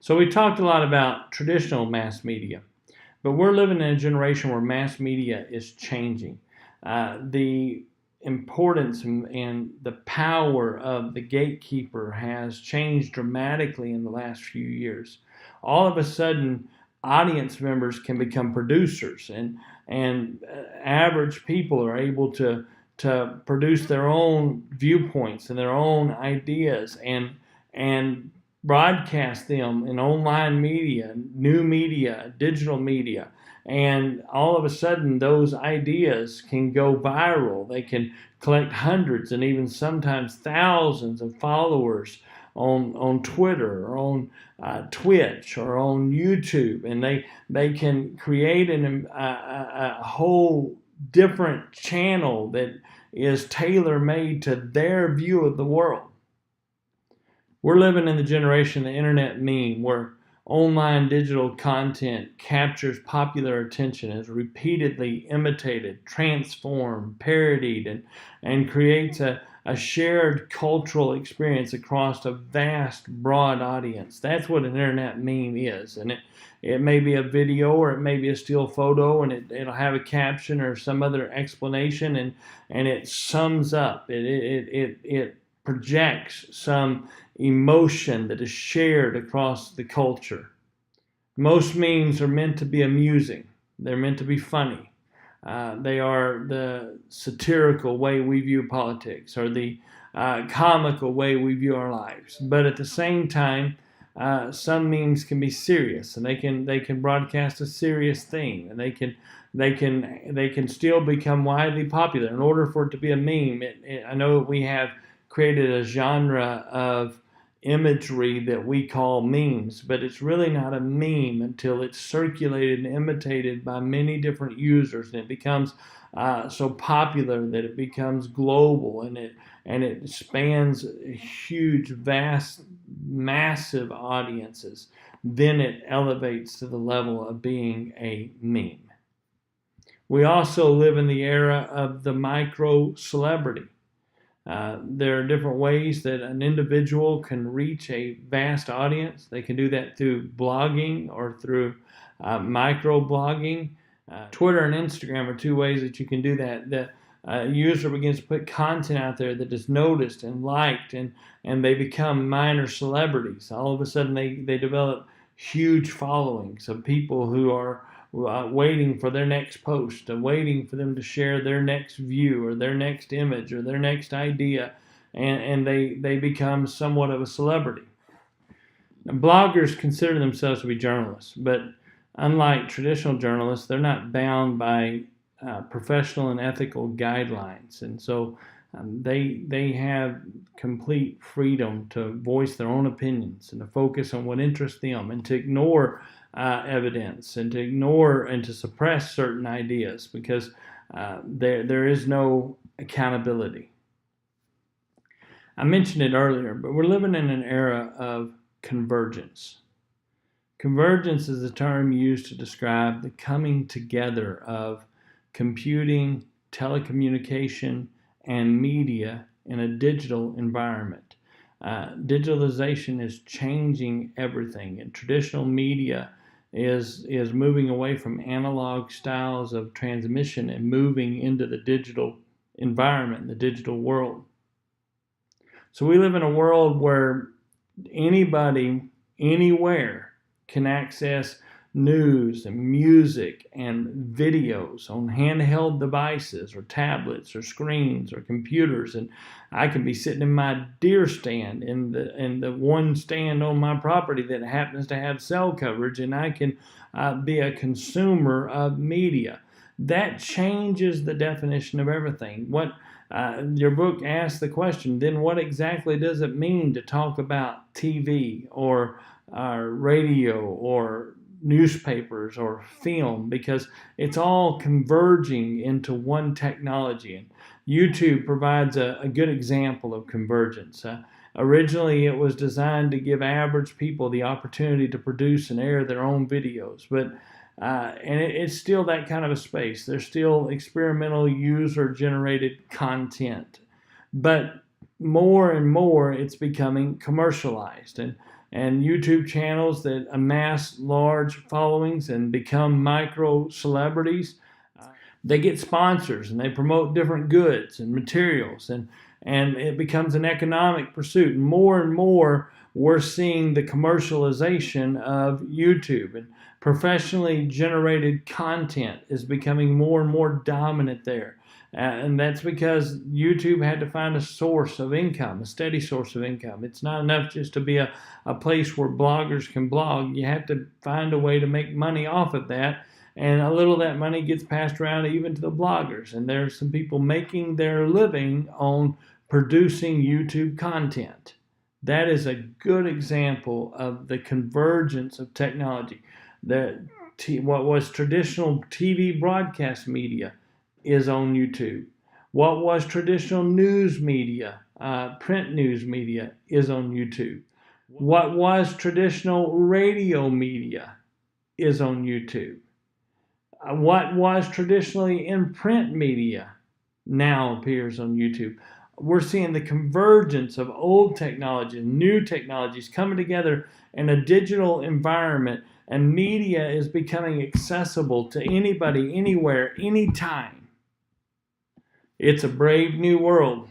So we talked a lot about traditional mass media, but we're living in a generation where mass media is changing. The importance and the power of the gatekeeper has changed dramatically in the last few years. All of a sudden, audience members can become producers, and average people are able to produce their own viewpoints and their own ideas and broadcast them in online media, new media, digital media. And all of a sudden, those ideas can go viral. They can collect hundreds and even sometimes thousands of followers on Twitter or on Twitch or on YouTube. And they can create a whole different channel that is tailor made to their view of the world. We're living in the generation of the internet meme, where online digital content captures popular attention, is repeatedly imitated, transformed, parodied, and creates a shared cultural experience across a vast, broad audience. That's what an internet meme is. And it may be a video, or it may be a still photo, and it'll have a caption or some other explanation, and it sums up. It projects some emotion that is shared across the culture. Most memes are meant to be amusing. They're meant to be funny. They are the satirical way we view politics, or the comical way we view our lives. But at the same time, some memes can be serious, and they can broadcast a serious theme, and they can still become widely popular. In order for it to be a meme, I know we have created a genre of imagery that we call memes, but it's really not a meme until it's circulated and imitated by many different users, and it becomes so popular that it becomes global, and it spans huge, vast, massive audiences. Then it elevates to the level of being a meme. We also live in the era of the micro celebrity. There are different ways that an individual can reach a vast audience. They can do that through blogging or through micro-blogging. Twitter and Instagram are two ways that you can do that. The user begins to put content out there that is noticed and liked, and they become minor celebrities. All of a sudden, they develop huge followings of people who are waiting for their next post, waiting for them to share their next view or their next image or their next idea, and they become somewhat of a celebrity. Now, bloggers consider themselves to be journalists, but unlike traditional journalists, they're not bound by professional and ethical guidelines, and so they have complete freedom to voice their own opinions and to focus on what interests them, and to ignore evidence, and to ignore and to suppress certain ideas, because there is no accountability. I mentioned it earlier, but we're living in an era of convergence. Convergence is a term used to describe the coming together of computing, telecommunication, and media in a digital environment. Digitalization is changing everything, and traditional media is moving away from analog styles of transmission and moving into the digital environment, the digital world. So we live in a world where anybody, anywhere, can access news and music and videos on handheld devices or tablets or screens or computers. And I can be sitting in my deer stand, in the one stand on my property that happens to have cell coverage, and I can be a consumer of media. That changes the definition of everything. Your book asks the question, then what exactly does it mean to talk about TV or radio or newspapers or film? Because it's all converging into one technology. And YouTube provides a good example of convergence. Originally, it was designed to give average people the opportunity to produce and air their own videos, but it's still that kind of a space. There's still experimental user-generated content, but more and more it's becoming commercialized, and and YouTube channels that amass large followings and become micro celebrities. They get sponsors and they promote different goods and materials, and it becomes an economic pursuit. And more, we're seeing the commercialization of YouTube, and professionally generated content is becoming more and more dominant there. And that's because YouTube had to find a source of income, a steady source of income. It's not enough just to be a place where bloggers can blog. You have to find a way to make money off of that. And a little of that money gets passed around even to the bloggers. And there's some people making their living on producing YouTube content. That is a good example of the convergence of technology. What was traditional TV broadcast media is on YouTube. What was traditional news media, print news media, is on YouTube. What was traditional radio media is on YouTube. What was traditionally in print media now appears on YouTube. We're seeing the convergence of old technologies, new technologies coming together in a digital environment, and media is becoming accessible to anybody, anywhere, anytime. It's a brave new world,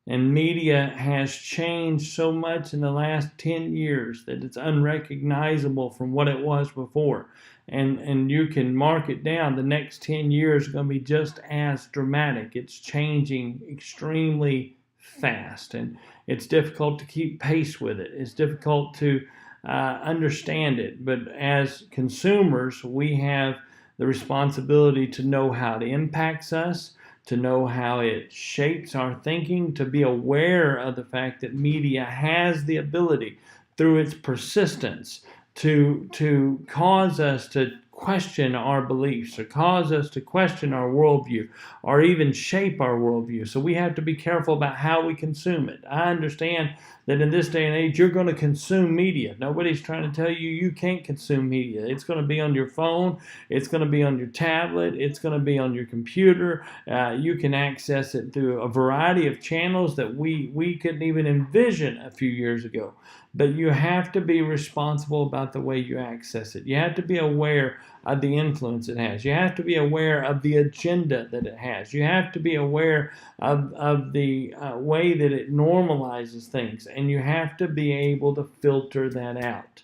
and media has changed so much in the last 10 years that it's unrecognizable from what it was before. And you can mark it down. The next 10 years are going to be just as dramatic. It's changing extremely fast, and it's difficult to keep pace with it. It's difficult to understand it. But as consumers, we have the responsibility to know how it impacts us, to know how it shapes our thinking, to be aware of the fact that media has the ability, through its persistence, to cause us to question our beliefs, or cause us to question our worldview, or even shape our worldview. So we have to be careful about how we consume it. I understand that in this day and age, you're going to consume media. Nobody's trying to tell you you can't consume media. It's going to be on your phone. It's going to be on your tablet. It's going to be on your computer. You can access it through a variety of channels that we couldn't even envision a few years ago. But you have to be responsible about the way you access it. You have to be aware of the influence it has. You have to be aware of the agenda that it has. You have to be aware of the way that it normalizes things. And you have to be able to filter that out.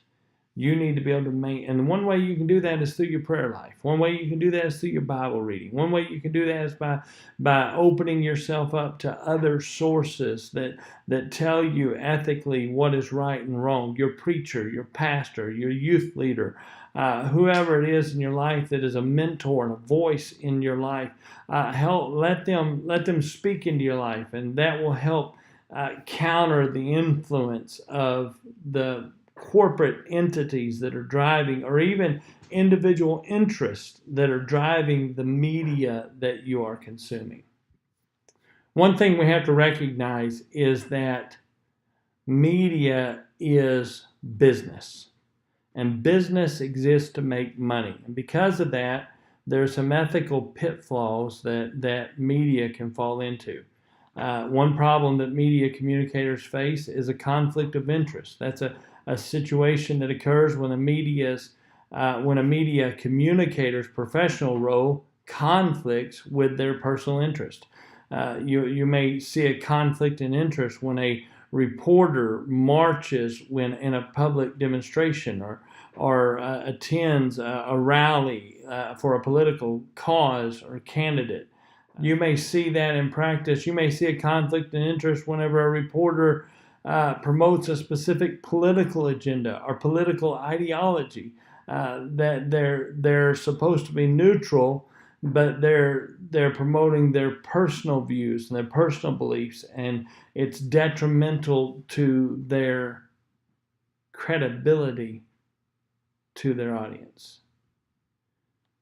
You need to be able to and one way you can do that is through your prayer life. One way you can do that is through your Bible reading. One way you can do that is by opening yourself up to other sources that tell you ethically what is right and wrong. Your preacher, your pastor, your youth leader, whoever it is in your life that is a mentor and a voice in your life, let them speak into your life, and that will help counter the influence of the corporate entities that are driving, or even individual interests that are driving the media that you are consuming. One thing we have to recognize is that media is business, and business exists to make money. And because of that, there are some ethical pitfalls that media can fall into. One problem that media communicators face is a conflict of interest. That's a situation that occurs when a media communicator's professional role conflicts with their personal interest. You may see a conflict in interest when a reporter marches in a public demonstration, or attends a rally for a political cause or candidate. You may see that in practice. You may see a conflict in interest whenever a reporter promotes a specific political agenda or political ideology. That they're supposed to be neutral, but they're promoting their personal views and their personal beliefs, and it's detrimental to their credibility to their audience.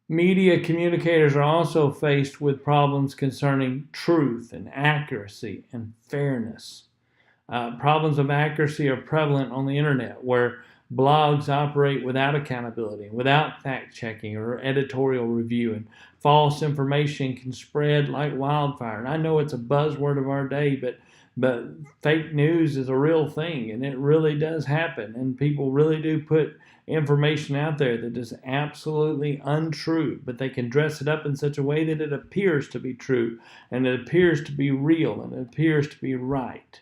Media communicators are also faced with problems concerning truth and accuracy and fairness. Problems of accuracy are prevalent on the internet, where blogs operate without accountability, without fact-checking or editorial review, and false information can spread like wildfire. And I know it's a buzzword of our day, but fake news is a real thing, and it really does happen, and people really do put information out there that is absolutely untrue, but they can dress it up in such a way that it appears to be true, and it appears to be real, and it appears to be right.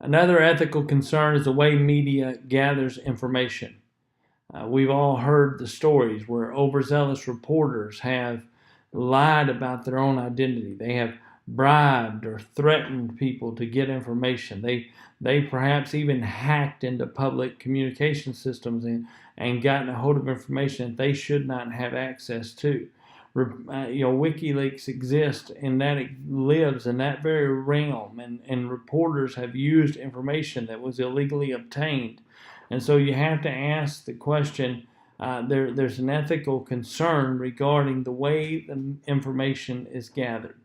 Another ethical concern is the way media gathers information. We've all heard the stories where overzealous reporters have lied about their own identity. They have bribed or threatened people to get information. They perhaps even hacked into public communication systems and gotten a hold of information that they should not have access to. WikiLeaks exists, and that it lives in that very realm, and reporters have used information that was illegally obtained. And so you have to ask the question, there's an ethical concern regarding the way the information is gathered.